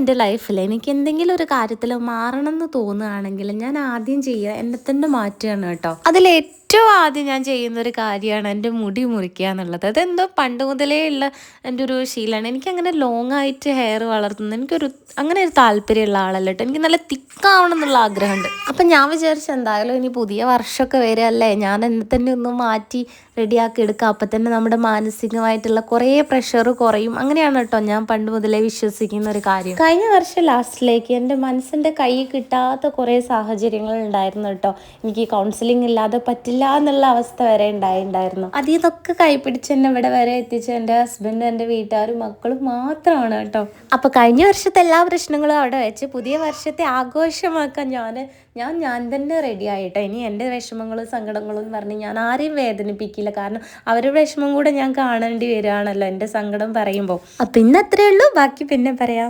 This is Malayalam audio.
എൻ്റെ ലൈഫിൽ എനിക്ക് എന്തെങ്കിലും ഒരു കാര്യത്തിൽ മാറണം എന്ന് തോന്നുകയാണെങ്കിൽ ഞാൻ ആദ്യം ചെയ്യുക എന്നെ തന്നെ മാറ്റുകയാണ് കേട്ടോ. ഏറ്റവും ആദ്യം ഞാൻ ചെയ്യുന്ന ഒരു കാര്യമാണ് എൻ്റെ മുടി മുറിക്കുക എന്നുള്ളത്. അതെന്തോ പണ്ട് മുതലേ ഉള്ള എൻ്റെ ഒരു ശീലമാണ്. എനിക്കങ്ങനെ ലോങ് ആയിട്ട് ഹെയർ വളർത്തുന്നത് അങ്ങനെ ഒരു താല്പര്യമുള്ള ആളല്ല കേട്ടോ. എനിക്ക് നല്ല തിക്കാവണം എന്നുള്ള ആഗ്രഹമുണ്ട്. അപ്പം ഞാൻ വിചാരിച്ചു എന്തായാലും ഇനി പുതിയ വർഷമൊക്കെ വരികയല്ലേ, ഞാൻ എന്നെ തന്നെ ഒന്ന് മാറ്റി റെഡിയാക്കി എടുക്കുക. അപ്പം തന്നെ നമ്മുടെ മാനസികമായിട്ടുള്ള കുറേ പ്രഷർ കുറയും. അങ്ങനെയാണ് കേട്ടോ ഞാൻ പണ്ട് മുതലേ വിശ്വസിക്കുന്ന ഒരു കാര്യം. കഴിഞ്ഞ വർഷം ലാസ്റ്റിലേക്ക് എൻ്റെ മനസ്സിൻ്റെ കൈ കിട്ടാത്ത കുറേ സാഹചര്യങ്ങൾ ഉണ്ടായിരുന്നു കേട്ടോ. എനിക്ക് കൗൺസിലിംഗ് ഇല്ലാതെ പറ്റില്ല എന്നുള്ള അവസ്ഥ വരെ ഉണ്ടായിരുന്നു. അതിൽ നിന്നൊക്കെ കൈപ്പിടിച്ച് എന്നെ ഇവിടെ വരെ എത്തിച്ച എൻ്റെ ഹസ്ബൻഡ്, എൻ്റെ വീട്ടുകാരും മക്കളും മാത്രമാണ് കേട്ടോ. അപ്പോൾ കഴിഞ്ഞ വർഷത്തെ എല്ലാ പ്രശ്നങ്ങളും അവിടെ വെച്ച് പുതിയ വർഷത്തെ ആഘോഷമാക്കാൻ ഞാൻ തന്നെ റെഡി ആയിട്ടോ. ഇനി എൻ്റെ വിഷമങ്ങളും സങ്കടങ്ങളും എന്ന് പറഞ്ഞ് ഞാൻ ആരെയും വേദനിപ്പിക്കില്ല. കാരണം അവരുടെ വിഷമം കൂടെ ഞാൻ കാണേണ്ടി വരികയാണല്ലോ എൻ്റെ സങ്കടം പറയുമ്പോൾ. അപ്പം ഇന്ന് അത്രയേ ഉള്ളൂ, ബാക്കി പിന്നെ പറയാം.